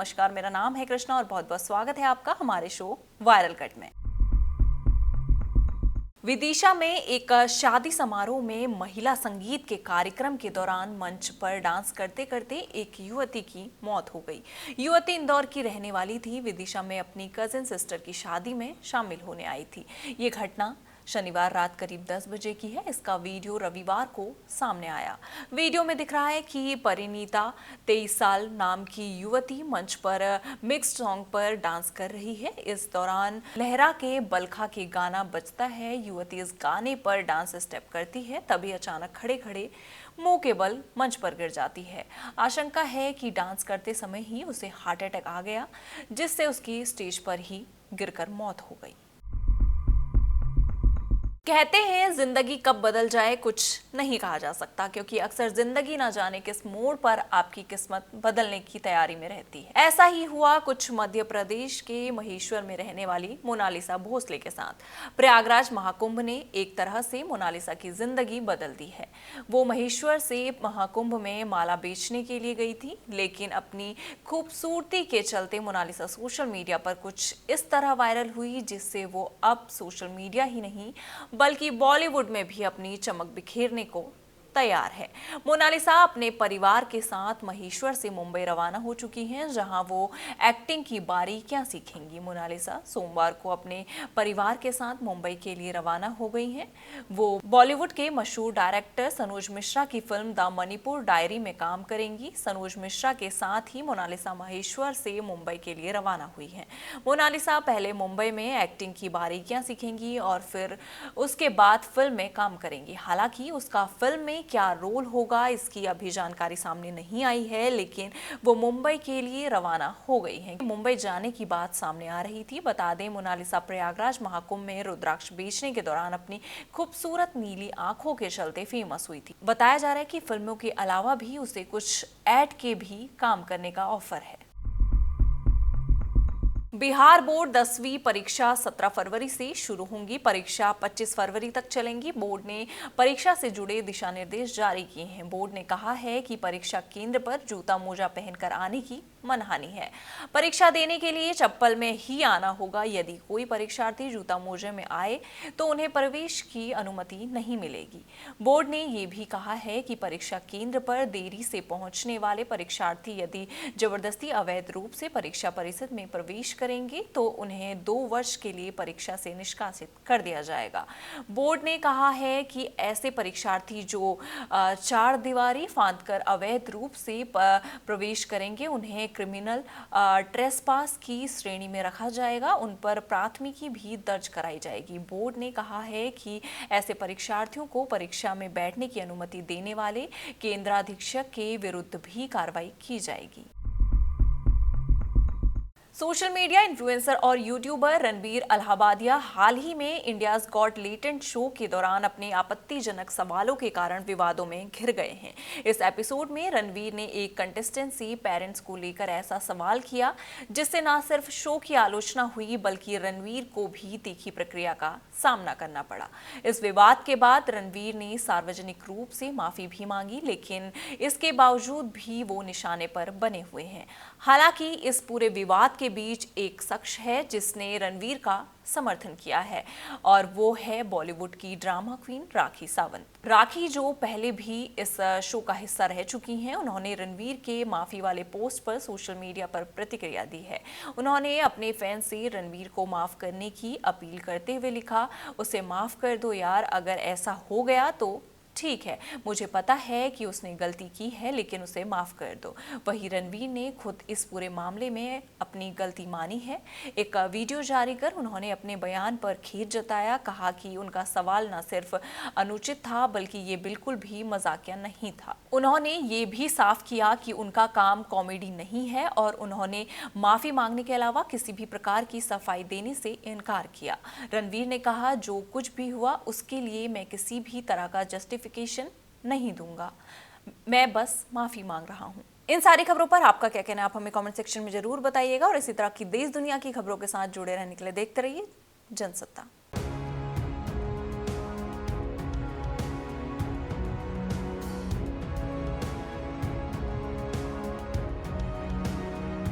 नमस्कार, मेरा नाम है कृष्णा और बहुत बहुत स्वागत है आपका हमारे शो वायरल कट में। विदिशा में एक शादी समारोह में महिला संगीत के कार्यक्रम के दौरान मंच पर डांस करते करते एक युवती की मौत हो गई। युवती इंदौर की रहने वाली थी। विदिशा में अपनी कजिन सिस्टर की शादी में शामिल होने आई थी। ये घटना शनिवार रात करीब 10 बजे की है। इसका वीडियो रविवार को सामने आया। वीडियो में दिख रहा है कि परिणीता 23 साल नाम की युवती मंच पर मिक्स्ड सॉन्ग पर डांस कर रही है। इस दौरान लहरा के बलखा के गाना बजता है। युवती इस गाने पर डांस स्टेप करती है, तभी अचानक खड़े खड़े मुंह के बल मंच पर गिर जाती है। आशंका है कि डांस करते समय ही उसे हार्ट अटैक आ गया, जिससे उसकी स्टेज पर ही गिरकर मौत हो गई। कहते हैं जिंदगी कब बदल जाए कुछ नहीं कहा जा सकता, क्योंकि अक्सर जिंदगी ना जाने किस मोड़ पर आपकी किस्मत बदलने की तैयारी में रहती है। ऐसा ही हुआ कुछ मध्य प्रदेश के महेश्वर में रहने वाली मोनालिसा भोसले के साथ। प्रयागराज महाकुंभ ने एक तरह से मोनालिसा की जिंदगी बदल दी है। वो महेश्वर से महाकुंभ में माला बेचने के लिए गई थी, लेकिन अपनी खूबसूरती के चलते मोनालिसा सोशल मीडिया पर कुछ इस तरह वायरल हुई, जिससे वो अब सोशल मीडिया ही नहीं बल्कि बॉलीवुड में भी अपनी चमक बिखेरने को तैयार है। मोनालिसा अपने परिवार के साथ महेश्वर से मुंबई रवाना हो चुकी हैं, जहां वो एक्टिंग की बारीकियां सीखेंगी। मोनालिसा सोमवार को अपने परिवार के साथ मुंबई के लिए रवाना हो गई हैं। वो बॉलीवुड के मशहूर डायरेक्टर सनोज मिश्रा की फिल्म द मणिपुर डायरी में काम करेंगी। सनोज मिश्रा के साथ ही मोनालिसा महेश्वर से मुंबई के लिए रवाना हुई हैं। मोनालिसा पहले मुंबई में एक्टिंग की बारीकियां सीखेंगी और फिर उसके बाद फिल्म में काम करेंगी। हालांकि उसका फिल्म में क्या रोल होगा इसकी अभी जानकारी सामने नहीं आई है, लेकिन वो मुंबई के लिए रवाना हो गई हैं। मुंबई जाने की बात सामने आ रही थी। बता दें, मोनालिसा प्रयागराज महाकुंभ में रुद्राक्ष बेचने के दौरान अपनी खूबसूरत नीली आंखों के चलते फेमस हुई थी। बताया जा रहा है कि फिल्मों के अलावा भी उसे कुछ एड के भी काम करने का ऑफर है। बिहार बोर्ड 10वीं परीक्षा 17 फरवरी से शुरू होंगी। परीक्षा 25 फरवरी तक चलेंगी। बोर्ड ने परीक्षा से जुड़े दिशा निर्देश जारी किए हैं। बोर्ड ने कहा है कि परीक्षा केंद्र पर जूता मोजा पहनकर आने की मनहानि है। परीक्षा देने के लिए चप्पल में ही आना होगा। यदि कोई परीक्षार्थी जूता मोजे में आए तो उन्हें प्रवेश की अनुमति नहीं मिलेगी। बोर्ड ने यह भी कहा है कि परीक्षा केंद्र पर देरी से पहुंचने वाले परीक्षार्थी यदि जबरदस्ती अवैध रूप से परीक्षा परिसर में प्रवेश करेंगे तो उन्हें 2 वर्ष के लिए परीक्षा से निष्कासित कर दिया जाएगा। बोर्ड ने कहा है कि ऐसे परीक्षार्थी जो 4 दीवारी फांदकर अवैध रूप से प्रवेश करेंगे उन्हें क्रिमिनल ट्रेसपास की श्रेणी में रखा जाएगा। उन पर प्राथमिकी भी दर्ज कराई जाएगी। बोर्ड ने कहा है कि ऐसे परीक्षार्थियों को परीक्षा में बैठने की अनुमति देने वाले केंद्राधीक्षक के विरुद्ध भी कार्रवाई की जाएगी। सोशल मीडिया इन्फ्लुएंसर और यूट्यूबर रणवीर अलाहाबादिया हाल ही में इंडियाज गॉट टैलेंट शो के दौरान अपने आपत्तिजनक सवालों के कारण विवादों में घिर गए हैं। इस एपिसोड में रणवीर ने एक कंटेस्टेंट से पेरेंट्स को लेकर ऐसा सवाल किया जिससे न सिर्फ शो की आलोचना हुई बल्कि रणवीर को भी तीखी प्रक्रिया का सामना करना पड़ा। इस विवाद के बाद रणवीर ने सार्वजनिक रूप से माफी भी मांगी, लेकिन इसके बावजूद भी वो निशाने पर बने हुए हैं। हालांकि इस पूरे विवाद के बीच एक शख्स है जिसने रणवीर का समर्थन किया है और वो है बॉलीवुड की ड्रामा क्वीन राखी सावंत। राखी जो पहले भी इस शो का हिस्सा रह चुकी हैं, उन्होंने रणवीर के माफी वाले पोस्ट पर सोशल मीडिया पर प्रतिक्रिया दी है। उन्होंने अपने फैन से रणवीर को माफ करने की अपील करते हुए लिखा, उसे माफ कर दो यार, अगर ऐसा हो गया तो ठीक है, मुझे पता है कि उसने गलती की है, लेकिन उसे माफ कर दो। वहीं रणवीर ने खुद इस पूरे मामले में अपनी गलती मानी है। एक वीडियो जारी कर उन्होंने अपने बयान पर खेद जताया, कहा कि उनका सवाल न सिर्फ अनुचित था बल्कि ये बिल्कुल भी मजाकिया नहीं था। उन्होंने ये भी साफ किया कि उनका काम कॉमेडी नहीं है और उन्होंने माफी मांगने के अलावा किसी भी प्रकार की सफाई देने से इनकार किया। रणवीर ने कहा, जो कुछ भी हुआ उसके लिए मैं किसी भी तरह का जस्टिफिकेशन नहीं दूंगा, मैं बस माफी मांग रहा हूं। इन सारी खबरों पर आपका क्या कहना है, आप हमें कमेंट सेक्शन में जरूर बताइएगा और इसी तरह की देश दुनिया की खबरों के साथ जुड़े रहने के लिए देखते रहिए जनसत्ता।